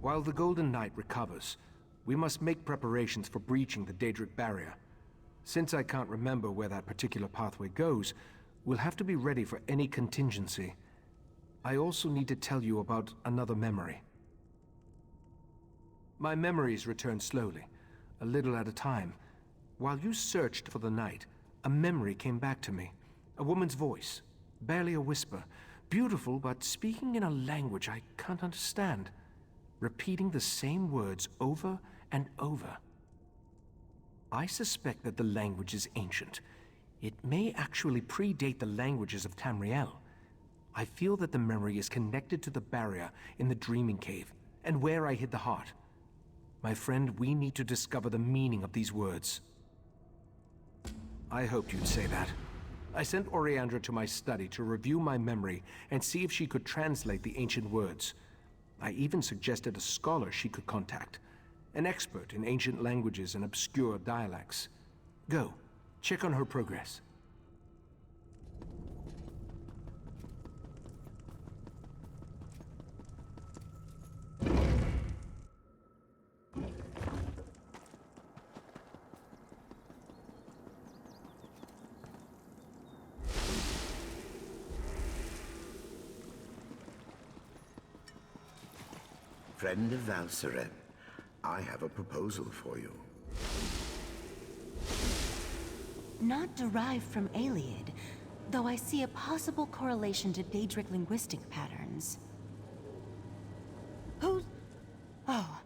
While the Golden Knight recovers, we must make preparations for breaching the Daedric barrier. Since I can't remember where that particular pathway goes, we'll have to be ready for any contingency. I also need to tell you about another memory. My memories return slowly, a little at a time. While you searched for the night, a memory came back to me. A woman's voice, barely a whisper, beautiful but speaking in a language I can't understand, repeating the same words over and over. I suspect that the language is ancient. It may actually predate the languages of Tamriel. I feel that the memory is connected to the barrier in the Dreaming Cave, and where I hid the heart. My friend, we need to discover the meaning of these words. I hoped you'd say that. I sent Oriandra to my study to review my memory and see if she could translate the ancient words. I even suggested a scholar she could contact, an expert in ancient languages and obscure dialects. Go, check on her progress. Friend of Valseren, I have a proposal for you. Not derived from Ayleid, though I see a possible correlation to Daedric linguistic patterns. Who's... Oh,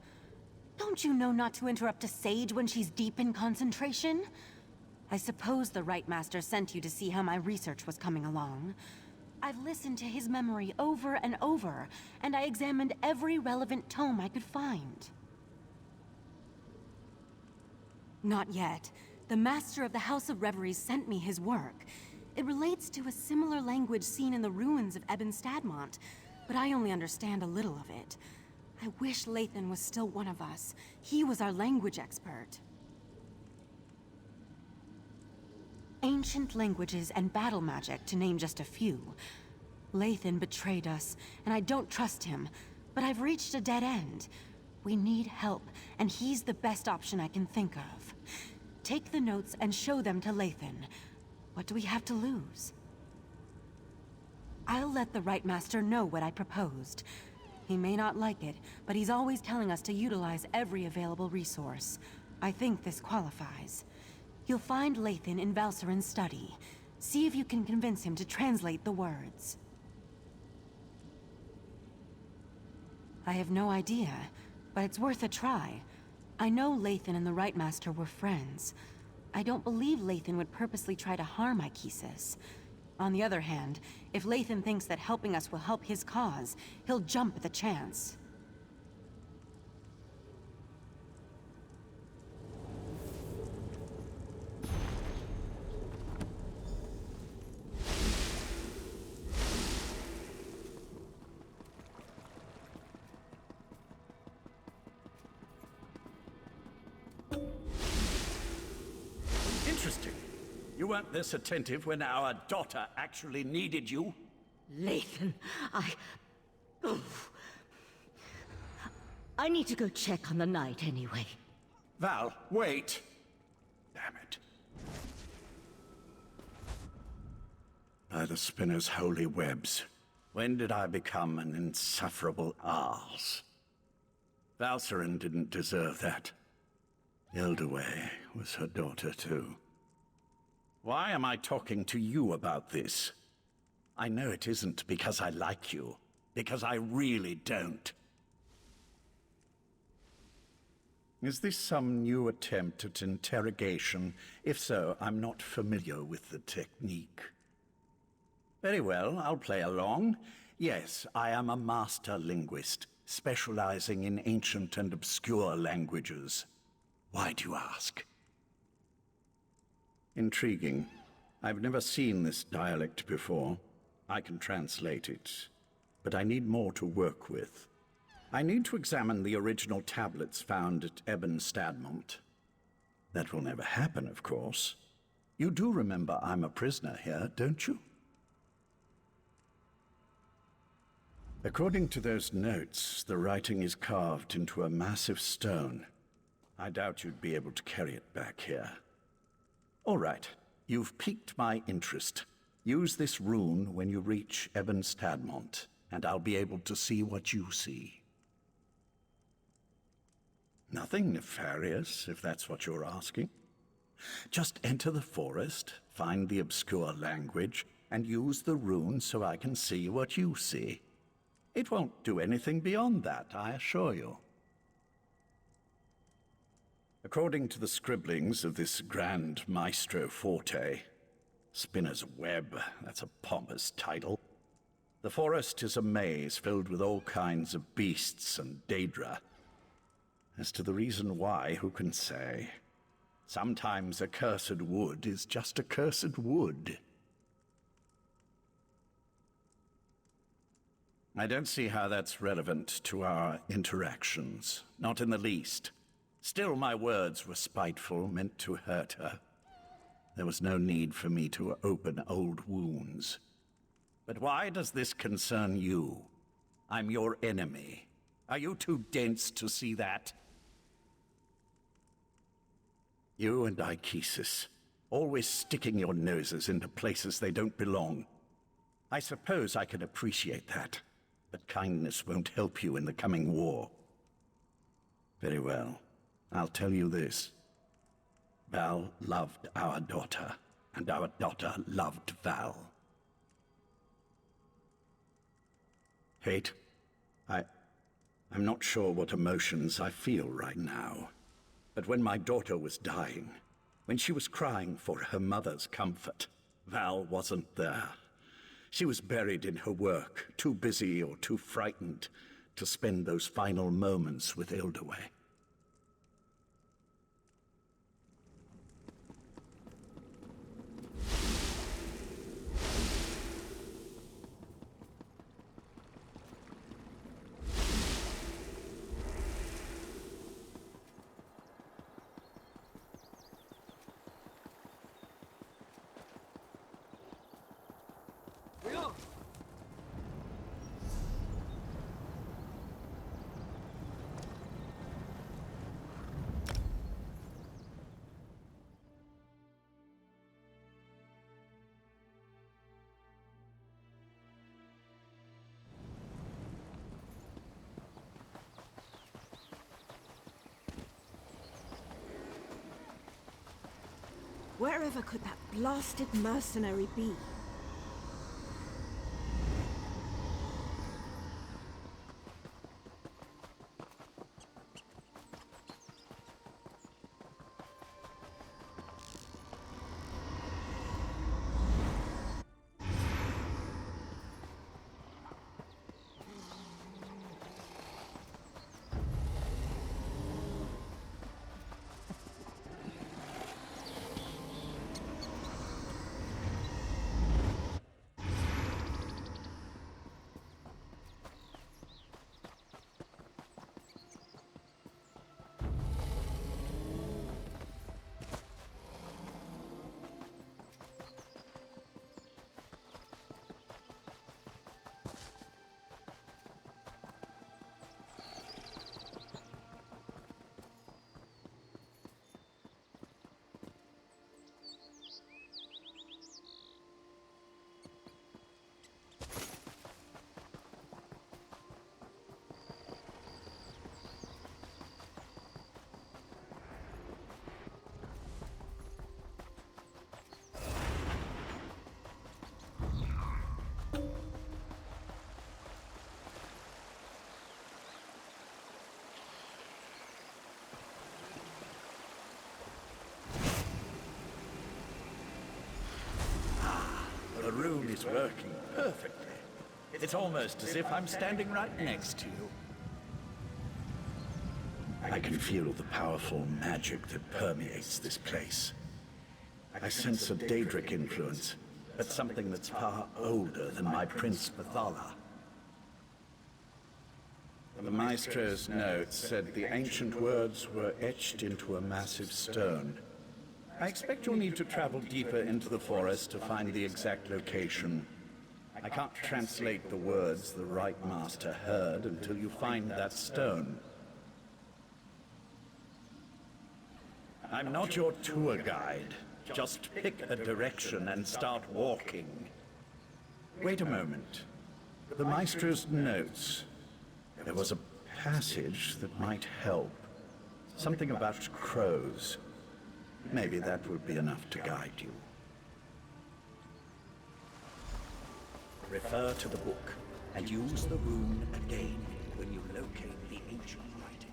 don't you know not to interrupt a sage when she's deep in concentration? I suppose the Rite Master sent you to see how my research was coming along. I've listened to his memory over and over, and I examined every relevant tome I could find. Not yet. The Master of the House of Reveries sent me his work. It relates to a similar language seen in the ruins of Ebon Stadmont, but I only understand a little of it. I wish Lathan was still one of us. He was our language expert. Ancient languages and battle magic, to name just a few. Lathan betrayed us, and I don't trust him, but I've reached a dead end. We need help, and he's the best option I can think of. Take the notes and show them to Lathan. What do we have to lose? I'll let the Rite Master know what I proposed. He may not like it, but he's always telling us to utilize every available resource. I think this qualifies. You'll find Lathan in Valseren's study. See if you can convince him to translate the words. I have no idea, but it's worth a try. I know Lathan and the Rite Master were friends. I don't believe Lathan would purposely try to harm Ichesis. On the other hand, if Lathan thinks that helping us will help his cause, he'll jump at the chance. Interesting. You weren't this attentive when our daughter actually needed you? Lathan, I need to go check on the night anyway. Val, wait! Damn it. By the spinner's holy webs, when did I become an insufferable arse? Valseren didn't deserve that. Ildaway was her daughter too. Why am I talking to you about this? I know it isn't because I like you, because I really don't. Is this some new attempt at interrogation? If so, I'm not familiar with the technique. Very well, I'll play along. Yes, I am a master linguist, specializing in ancient and obscure languages. Why do you ask? Intriguing. I've never seen this dialect before. I can translate it, but I need more to work with. I need to examine the original tablets found at Ebon Stadmont. That will never happen, of course. You do remember I'm a prisoner here, don't you? According to those notes, the writing is carved into a massive stone. I doubt you'd be able to carry it back here. All right, you've piqued my interest. Use this rune when you reach Ebon Stadmont, and I'll be able to see what you see. Nothing nefarious, if that's what you're asking. Just enter the forest, find the obscure language, and use the rune so I can see what you see. It won't do anything beyond that, I assure you. According to the scribblings of this Grand Maestro Forte, Spinner's Web, that's a pompous title, the forest is a maze filled with all kinds of beasts and daedra. As to the reason why, who can say? Sometimes a cursed wood is just a cursed wood. I don't see how that's relevant to our interactions. Not in the least. Still, my words were spiteful, meant to hurt her. There was no need for me to open old wounds. But why does this concern you? I'm your enemy. Are you too dense to see that? You and Ichesis, always sticking your noses into places they don't belong. I suppose I can appreciate that, but kindness won't help you in the coming war. Very well, I'll tell you this. Val loved our daughter, and our daughter loved Val. Hate? I'm not sure what emotions I feel right now. But when my daughter was dying, when she was crying for her mother's comfort, Val wasn't there. She was buried in her work, too busy or too frightened to spend those final moments with Ildaway. Wherever could that blasted mercenary be? The rune is working perfectly. It's almost as if I'm standing right next to you. I can feel the powerful magic that permeates this place. I sense a Daedric influence, but something that's far older than my Prince Bathala. The Maestro's notes said the ancient words were etched into a massive stone. I expect you'll need to travel deeper into the forest to find the exact location. I can't translate the words the right master heard until you find that stone. I'm not your tour guide. Just pick a direction and start walking. Wait a moment. The Maestro's notes. There was a passage that might help. Something about crows. Maybe that would be enough to guide you. Refer to the book, and use the rune again when you locate the ancient writing.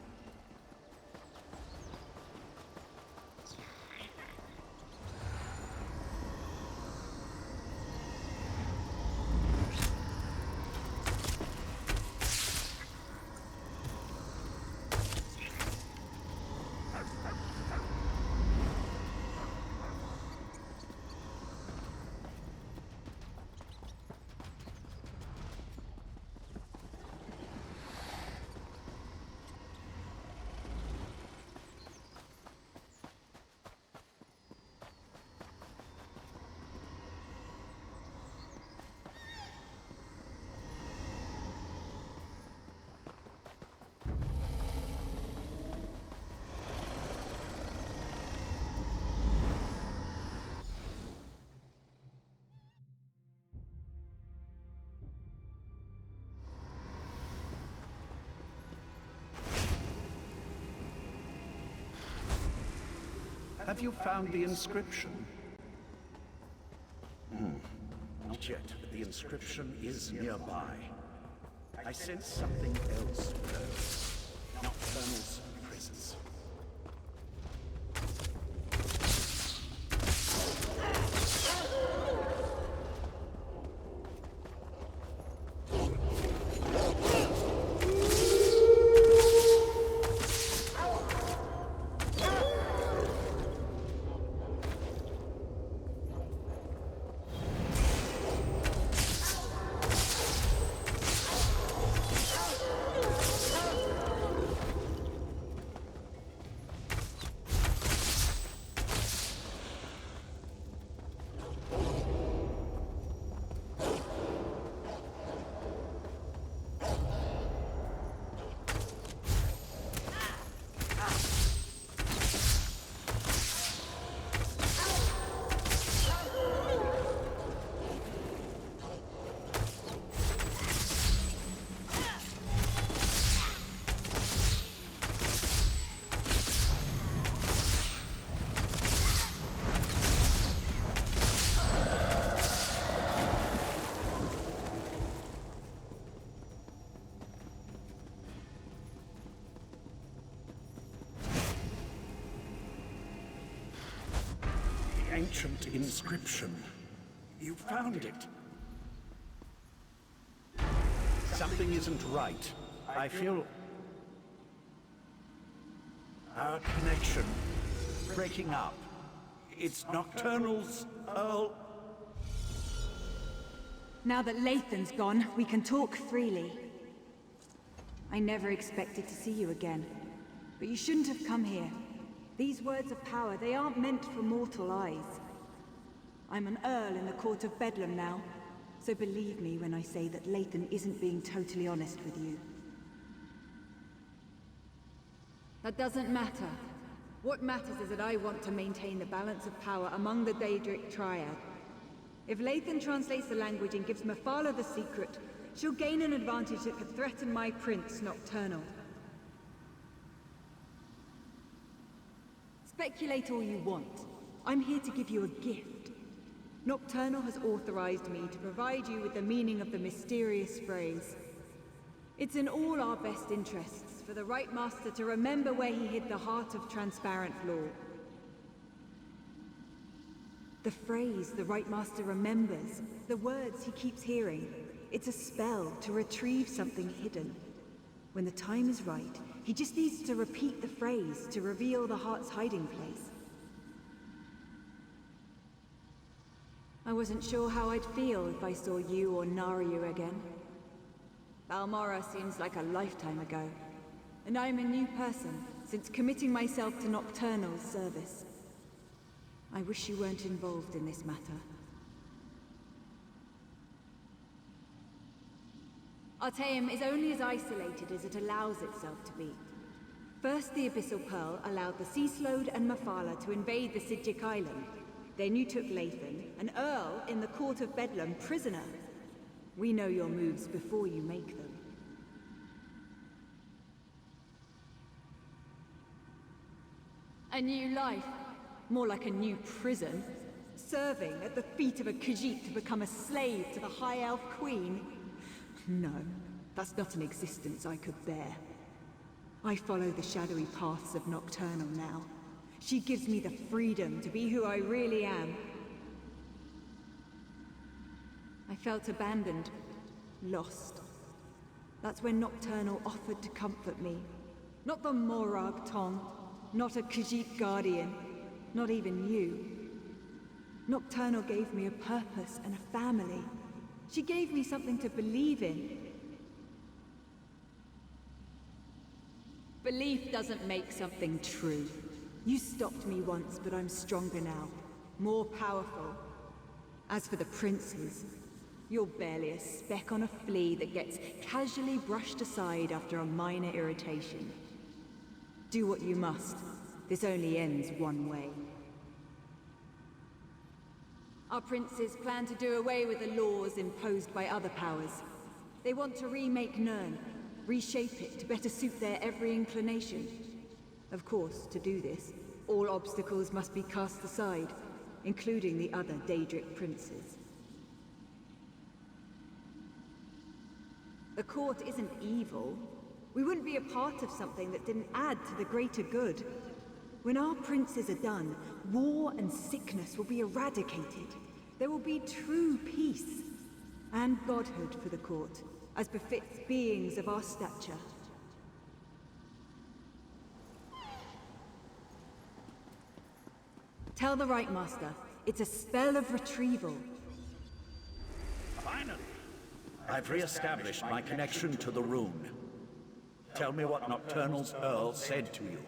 Have you found the inscription? Not yet, but the inscription is nearby. I sense something else, though. Nocturnal's presence. Ancient inscription. You found it. Something isn't right. I feel our connection breaking up. It's Nocturnal's Earl. Now that Lathan's gone, we can talk freely. I never expected to see you again, but you shouldn't have come here. These words of power, they aren't meant for mortal eyes. I'm an Earl in the Court of Bedlam now, so believe me when I say that Lathan isn't being totally honest with you. That doesn't matter. What matters is that I want to maintain the balance of power among the Daedric Triad. If Lathan translates the language and gives Mephala the secret, she'll gain an advantage that could threaten my prince, Nocturnal. Speculate all you want. I'm here to give you a gift. Nocturnal has authorized me to provide you with the meaning of the mysterious phrase. It's in all our best interests for the Right Master to remember where he hid the heart of transparent law. The phrase the Right Master remembers, the words he keeps hearing, it's a spell to retrieve something hidden. When the time is right, he just needs to repeat the phrase to reveal the heart's hiding place. I wasn't sure how I'd feel if I saw you or Naryu again. Balmora seems like a lifetime ago, and I'm a new person since committing myself to Nocturnal's service. I wish you weren't involved in this matter. Artaeum is only as isolated as it allows itself to be. First, the Abyssal Pearl allowed the Sea Slode and Mephala to invade the Sidjic Island. Then you took Lathan, an Earl in the Court of Bedlam, prisoner. We know your moves before you make them. A new life. More like a new prison. Serving at the feet of a Khajiit to become a slave to the High Elf Queen. No, that's not an existence I could bear. I follow the shadowy paths of Nocturnal now. She gives me the freedom to be who I really am. I felt abandoned, lost. That's when Nocturnal offered to comfort me. Not the Morag Tong, not a Khajiit guardian, not even you. Nocturnal gave me a purpose and a family. She gave me something to believe in. Belief doesn't make something true. You stopped me once, but I'm stronger now. More powerful. As for the princes, you're barely a speck on a flea that gets casually brushed aside after a minor irritation. Do what you must. This only ends one way. Our princes plan to do away with the laws imposed by other powers. They want to remake Nirn, reshape it to better suit their every inclination. Of course, to do this, all obstacles must be cast aside, including the other Daedric princes. The court isn't evil. We wouldn't be a part of something that didn't add to the greater good. When our princes are done, war and sickness will be eradicated. There will be true peace and godhood for the court, as befits beings of our stature. Tell the Right Master, it's a spell of retrieval. Finally! I've re-established my connection to the rune. Tell me what Nocturnal's Earl said to you.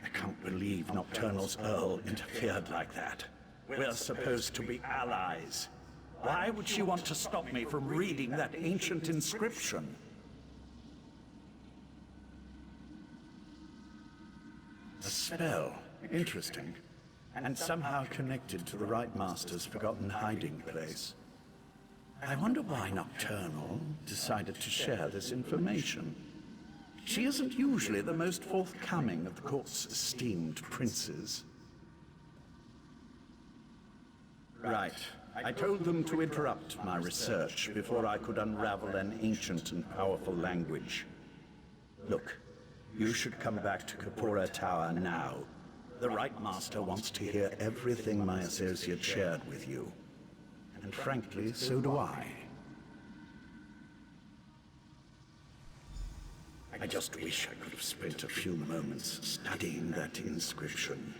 I can't believe Nocturnal's Earl interfered like that. We're supposed to be allies. Why would she want to stop me from reading that ancient inscription? A spell. Interesting. And somehow connected to the Right Master's forgotten hiding place. I wonder why Nocturnal decided to share this information. She isn't usually the most forthcoming of the court's esteemed princes. Right. I told them to interrupt my research before I could unravel an ancient and powerful language. Look, you should come back to Kapora Tower now. The Right Master wants to hear everything my associate shared with you. And frankly, so do I. I just wish I could have spent a few moments studying that inscription.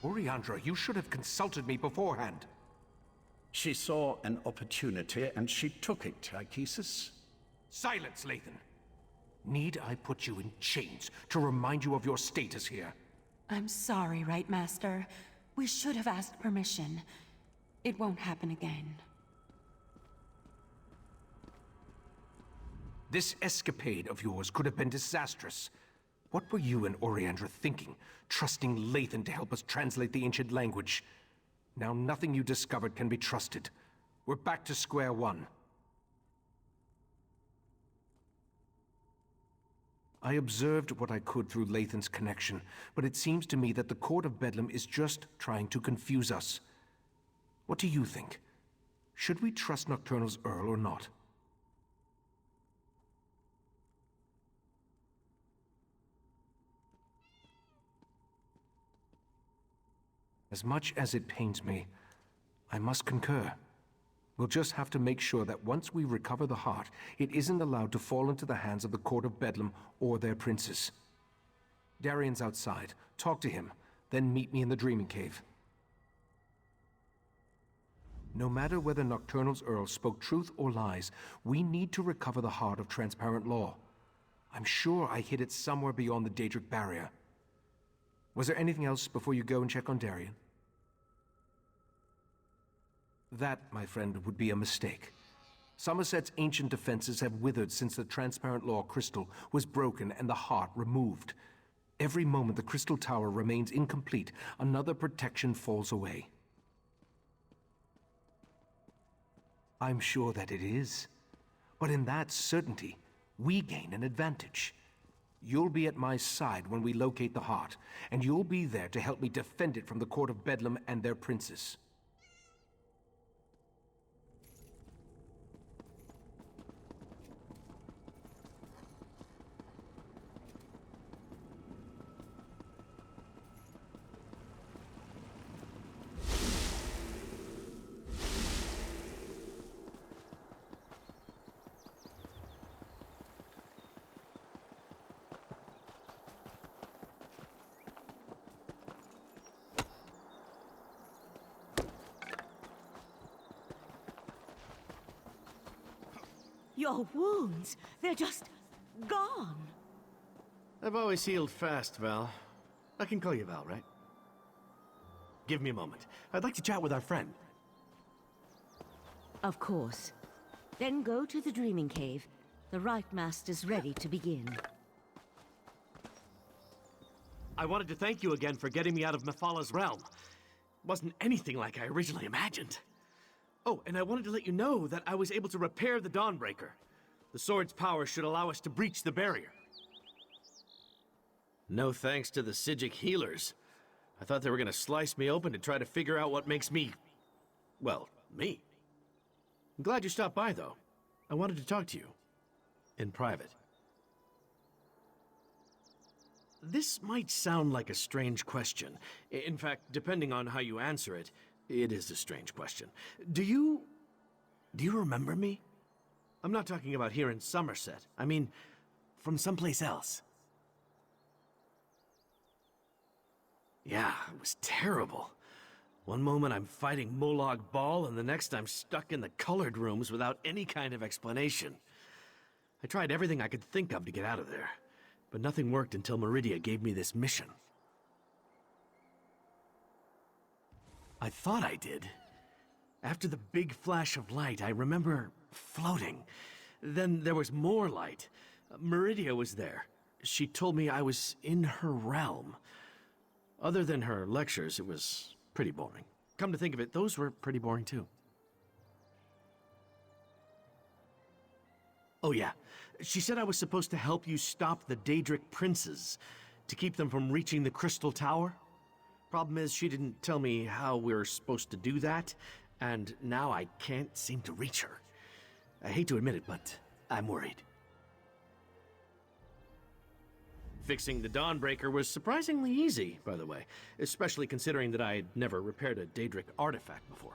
Oriandra, you should have consulted me beforehand. She saw an opportunity, and she took it, Ichesis. Silence, Lathan! Need I put you in chains to remind you of your status here? I'm sorry, Right Master. We should have asked permission. It won't happen again. This escapade of yours could have been disastrous. What were you and Oriandra thinking, trusting Lathan to help us translate the ancient language? Now nothing you discovered can be trusted. We're back to square 1. I observed what I could through Lathan's connection, but it seems to me that the Court of Bedlam is just trying to confuse us. What do you think? Should we trust Nocturnal's Earl or not? As much as it pains me, I must concur. We'll just have to make sure that once we recover the heart, it isn't allowed to fall into the hands of the Court of Bedlam or their princes. Darian's outside. Talk to him, then meet me in the Dreaming Cave. No matter whether Nocturnal's Earl spoke truth or lies, we need to recover the heart of Transparent Law. I'm sure I hid it somewhere beyond the Daedric barrier. Was there anything else before you go and check on Darian? That, my friend, would be a mistake. Summerset's ancient defenses have withered since the Transparent Law crystal was broken and the heart removed. Every moment the crystal tower remains incomplete, another protection falls away. I'm sure that it is. But in that certainty, we gain an advantage. You'll be at my side when we locate the heart, and you'll be there to help me defend it from the Court of Bedlam and their princes. Your wounds, they're just gone. I've always healed fast, Val. I can call you Val, right? Give me a moment. I'd like to chat with our friend. Of course. Then go to the Dreaming Cave. The Rite Master's ready to begin. I wanted to thank you again for getting me out of Mephalah's realm. Wasn't anything like I originally imagined. Oh, and I wanted to let you know that I was able to repair the Dawnbreaker. The sword's power should allow us to breach the barrier. No thanks to the Psijic healers. I thought they were gonna slice me open to try to figure out what makes me... well, me. I'm glad you stopped by, though. I wanted to talk to you. In private. This might sound like a strange question. In fact, depending on how you answer it, it is a strange question. Do you remember me? I'm not talking about here in Summerset. I mean, from someplace else. Yeah, it was terrible. One moment I'm fighting Molag Bal, and the next I'm stuck in the colored rooms without any kind of explanation. I tried everything I could think of to get out of there, but nothing worked until Meridia gave me this mission. I thought I did. After the big flash of light, I remember floating. Then there was more light. Meridia was there. She told me I was in her realm. Other than her lectures, it was pretty boring. Come to think of it, those were pretty boring too. Oh yeah, she said I was supposed to help you stop the Daedric princes, to keep them from reaching the Crystal Tower. Problem is, she didn't tell me how we're supposed to do that, and now I can't seem to reach her. I hate to admit it, but I'm worried. Fixing the Dawnbreaker was surprisingly easy, by the way, especially considering that I had never repaired a Daedric artifact before.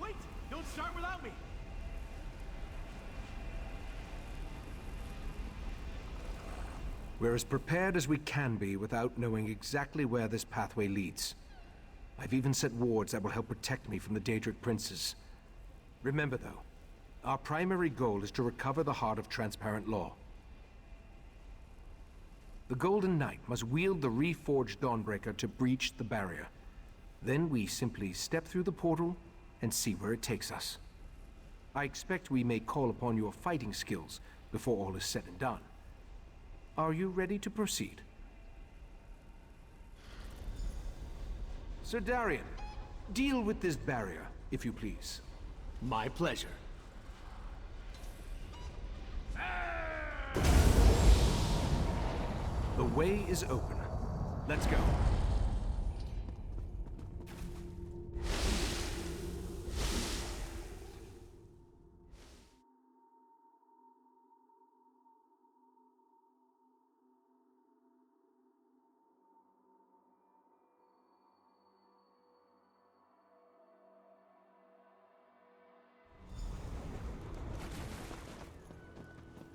Wait! Don't start without me! We're as prepared as we can be without knowing exactly where this pathway leads. I've even set wards that will help protect me from the Daedric princes. Remember though, Our primary goal is to recover the heart of transparent law. The Golden Knight must wield the reforged Dawnbreaker to breach the barrier. Then we simply step through the portal and see where it takes us. I expect we may call upon your fighting skills before all is said and done. Are you ready to proceed? Sir Darian, deal with this barrier, if you please. My pleasure. The way is open. Let's go.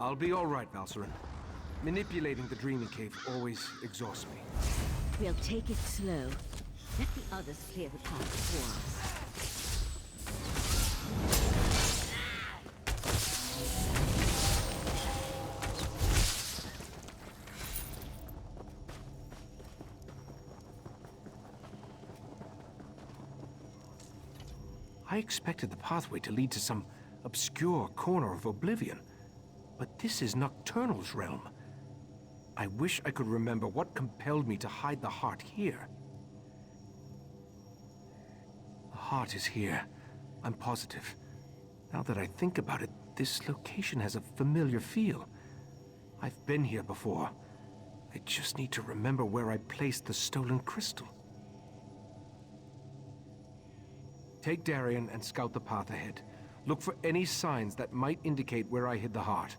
I'll be all right, Valcerin. Manipulating the Dreaming Cave always exhausts me. We'll take it slow. Let the others clear the path for I expected the pathway to lead to some obscure corner of oblivion. But this is Nocturnal's realm. I wish I could remember what compelled me to hide the heart here. The heart is here. I'm positive. Now that I think about it, this location has a familiar feel. I've been here before. I just need to remember where I placed the stolen crystal. Take Darian and scout the path ahead. Look for any signs that might indicate where I hid the heart.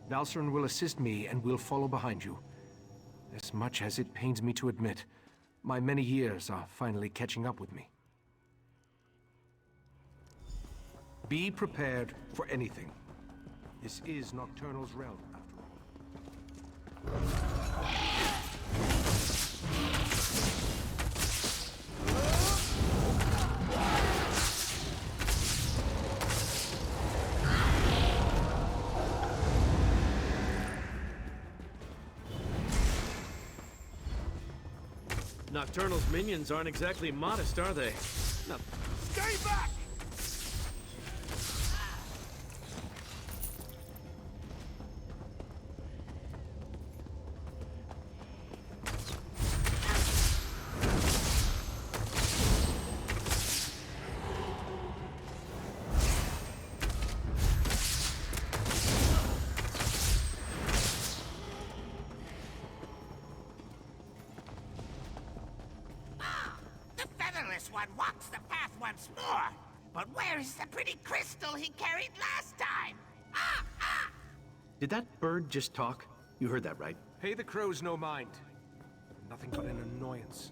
Valcerin will assist me, and we'll follow behind you. As much as it pains me to admit, my many years are finally catching up with me. Be prepared for anything. This is Nocturnal's realm, after all. Nocturnal's minions aren't exactly modest, are they? No. Stay back! One walks the path once more. But where is the pretty crystal he carried last time? Ah! Ah! Did that bird just talk? You heard that, right? Pay the crows no mind. Nothing but an annoyance.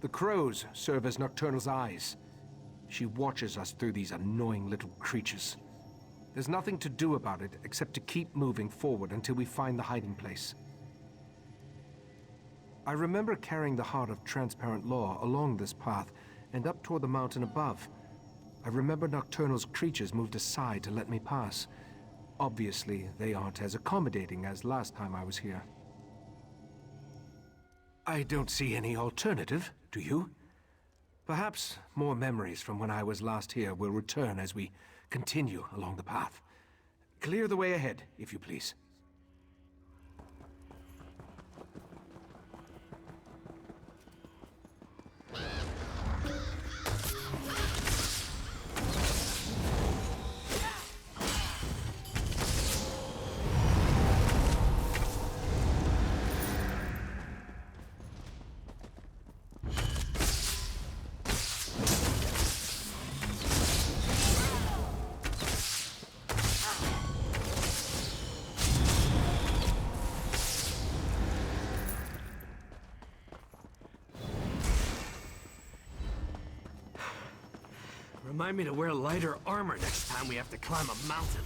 The crows serve as Nocturnal's eyes. She watches us through these annoying little creatures. There's nothing to do about it except to keep moving forward until we find the hiding place. I remember carrying the heart of transparent law along this path and up toward the mountain above. I remember Nocturnal's creatures moved aside to let me pass. Obviously, they aren't as accommodating as last time I was here. I don't see any alternative, do you? Perhaps more memories from when I was last here will return as we continue along the path. Clear the way ahead, if you please. Remind me to wear lighter armor next time we have to climb a mountain.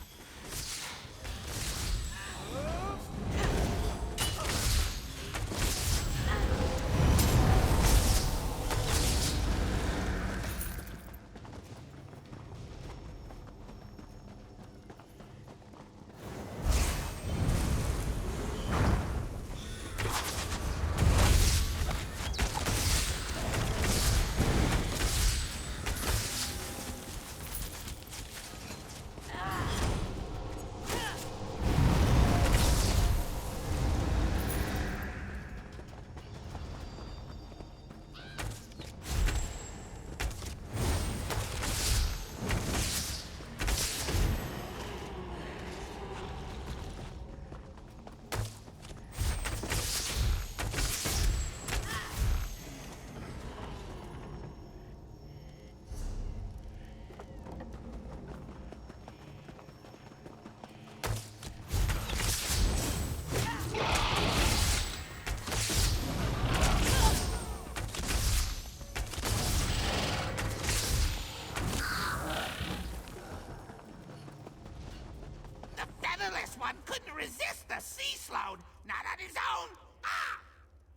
one couldn't resist the sea slode, not on his own. Ah!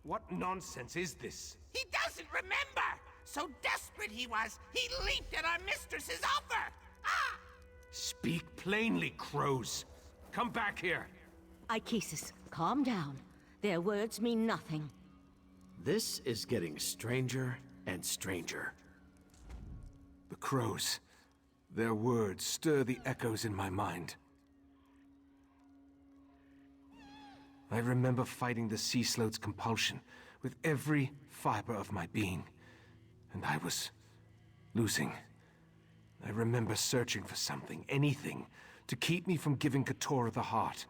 What nonsense is this? He doesn't remember! So desperate he was, he leaped at our mistress's offer! Ah! Speak plainly, crows. Come back here. Ichesis, calm down. Their words mean nothing. This is getting stranger and stranger. The crows. Their words stir the echoes in my mind. I remember fighting the sea slode's compulsion with every fiber of my being. And I was losing. I remember searching for something, anything, to keep me from giving Keturah the heart.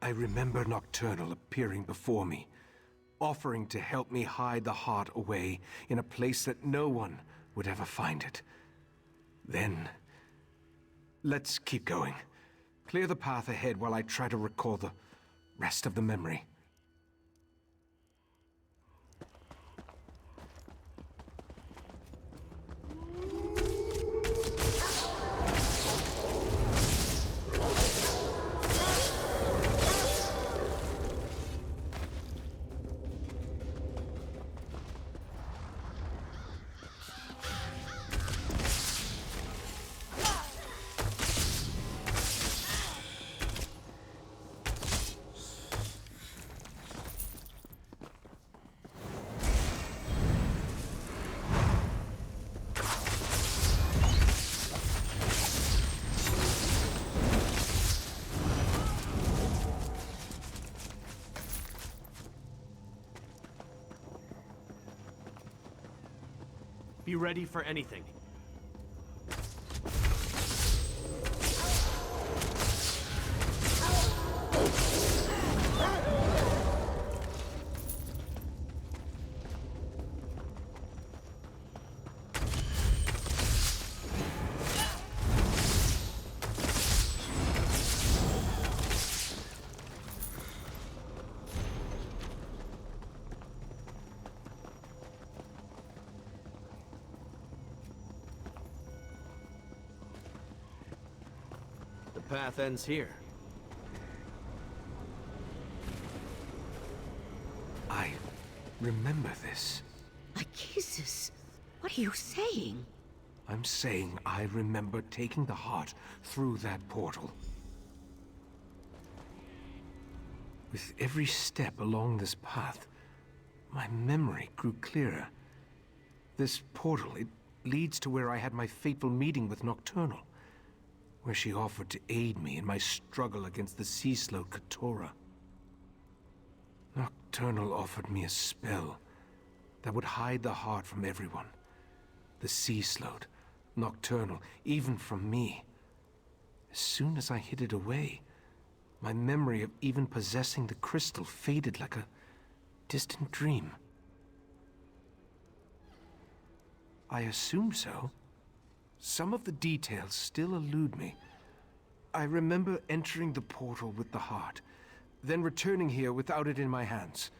I remember Nocturnal appearing before me, offering to help me hide the heart away in a place that no one would ever find it. Then, let's keep going. Clear the path ahead while I try to recall the rest of the memory. Be ready for anything. The path ends here. I remember this. Ichesis, what are you saying? I'm saying I remember taking the heart through that portal. With every step along this path, my memory grew clearer. This portal, it leads to where I had my fateful meeting with Nocturnal, where she offered to aid me in my struggle against the sea slode Keturah. Nocturnal offered me a spell that would hide the heart from everyone. The sea slode, Nocturnal, even from me. As soon as I hid it away, my memory of even possessing the crystal faded like a distant dream. I assume so. Some of the details still elude me. I remember entering the portal with the heart, then returning here without it in my hands.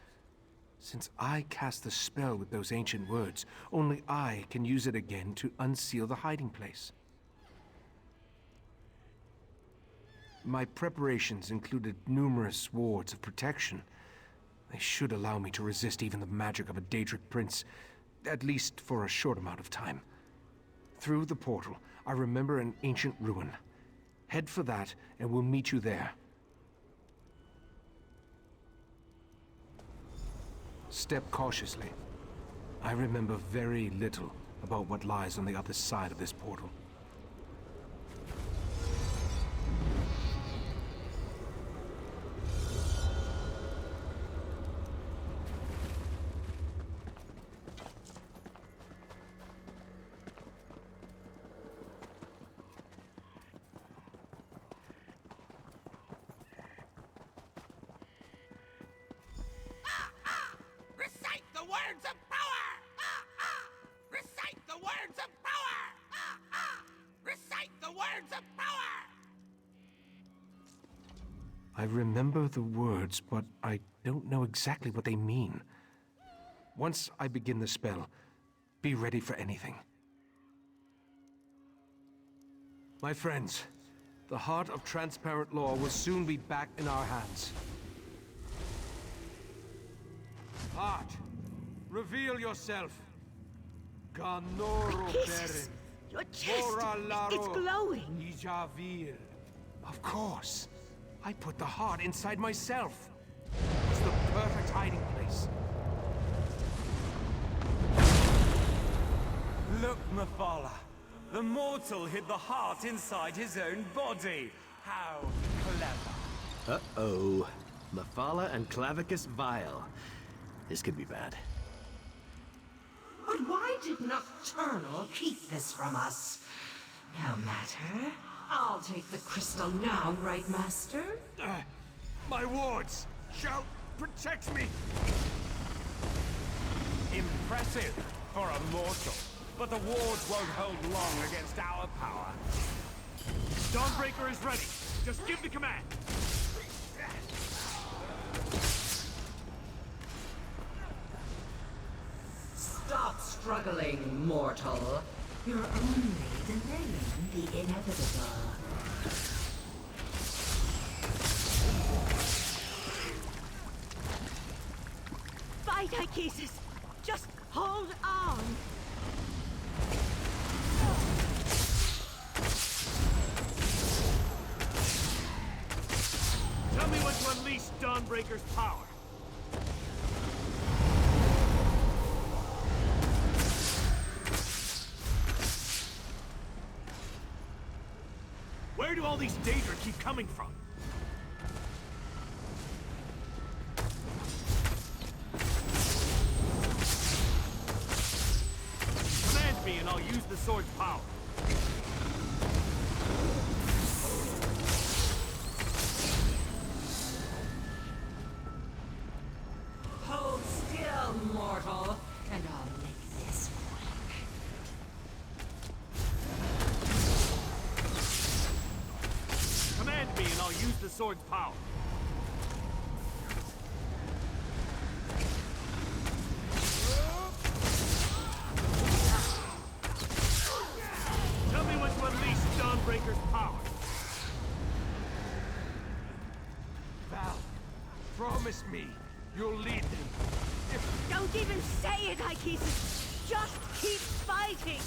Since I cast the spell with those ancient words, only I can use it again to unseal the hiding place. My preparations included numerous wards of protection. They should allow me to resist even the magic of a Daedric prince, at least for a short amount of time. Through the portal, I remember an ancient ruin. Head for that, and we'll meet you there. Step cautiously. I remember very little about what lies on the other side of this portal. Recite the words of power! Recite the words of power! Recite the words of power! I remember the words, but I don't know exactly what they mean. Once I begin the spell, be ready for anything. My friends, The heart of transparent law will soon be back in our hands. Heart, reveal yourself. Ganoro Jesus, your chest it's glowing. Ijavir. Of course. I put the heart inside myself. It's the perfect hiding place. Look, Mephala. The mortal hid the heart inside his own body. How clever. Uh-oh. Mephala and Clavicus Vile. This could be bad. But why did Nocturnal keep this from us? No matter. I'll take the crystal now, right, Master? My wards shall protect me. Impressive for a mortal. But the wards won't hold long against our power. Dawnbreaker is ready. Just give the command. Stop struggling, mortal. You're only delaying the inevitable. Fight, Ichesis! Just hold on! Tell me when to unleash Dawnbreaker's power. Where do all these Daedra keep coming from? Command me and I'll use the sword's power. Hold still, mortal, and I'll make this quick. Command me and I'll use the sword's power. Tell me when to unleash Dawnbreaker's power. Val, promise me you'll lead them. Don't even say it, Ichesis! Just keep fighting!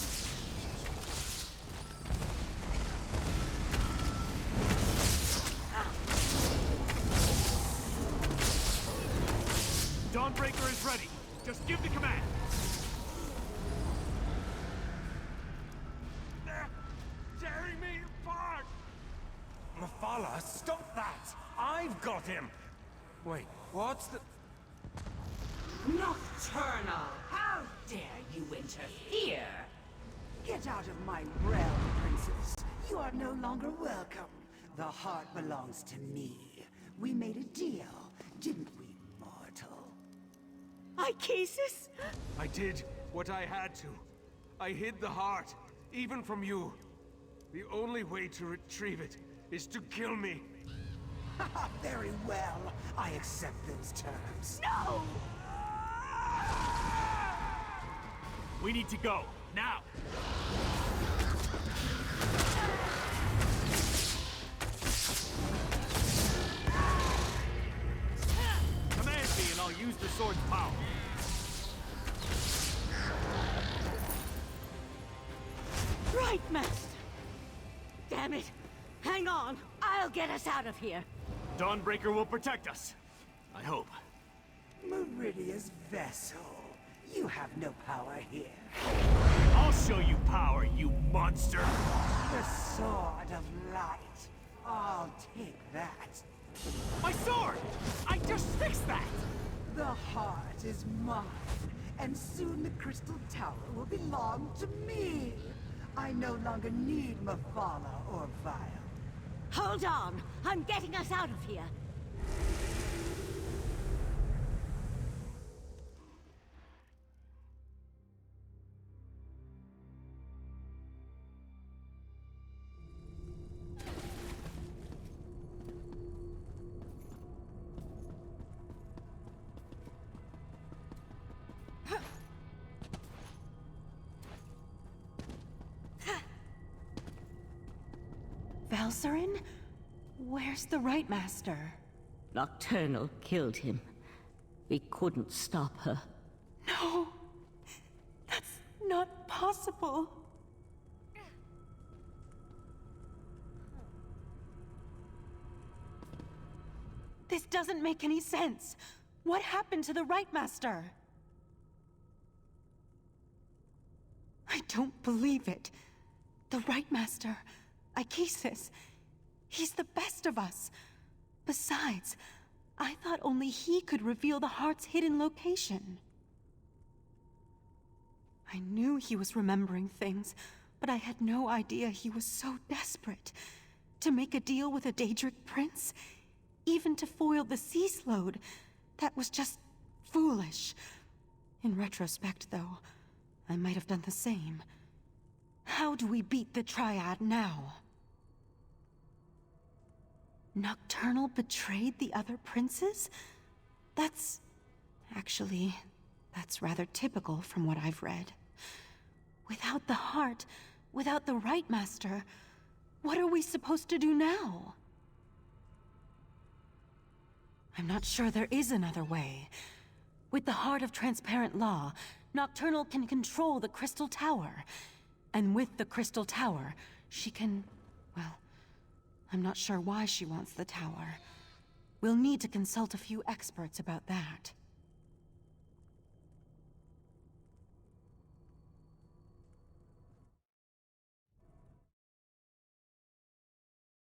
Dawnbreaker is ready. Just give the command. They're tearing me apart! Mephala, stop that! I've got him! Wait, what's the... Nocturnal! How dare you interfere? Get out of my realm, princess. You are no longer welcome. The heart belongs to me. We made a deal, didn't we, mortal? Ichesis! I did what I had to. I hid the heart, even from you. The only way to retrieve it is to kill me. Very well. I accept those terms. No! We need to go, now! Command me and I'll use the sword's power. Right, Master! Damn it! Hang on! I'll get us out of here! Dawnbreaker will protect us. I hope. Meridia's vessel. You have no power here. I'll show you power, you monster! The sword of light. I'll take that. My sword! I just fixed that! The heart is mine, and soon the Crystal Tower will belong to me. I no longer need Mephala or Vile. Hold on! I'm getting us out of here! Valsarin? Where's the Right Master? Nocturnal killed him. We couldn't stop her. No! That's not possible! This doesn't make any sense! What happened to the Right Master? I don't believe it. The Right Master, Ichesis, he's the best of us. Besides, I thought only he could reveal the heart's hidden location. I knew he was remembering things, but I had no idea he was so desperate. To make a deal with a Daedric prince, even to foil the Sea Slode, that was just foolish. In retrospect, though, I might have done the same. How do we beat the Triad now? Nocturnal betrayed the other princes? Actually, that's rather typical from what I've read. Without the heart, without the Right Master, what are we supposed to do now? I'm not sure there is another way. With the Heart of Transparent Law, Nocturnal can control the Crystal Tower. And with the Crystal Tower, she can... well, I'm not sure why she wants the tower. We'll need to consult a few experts about that.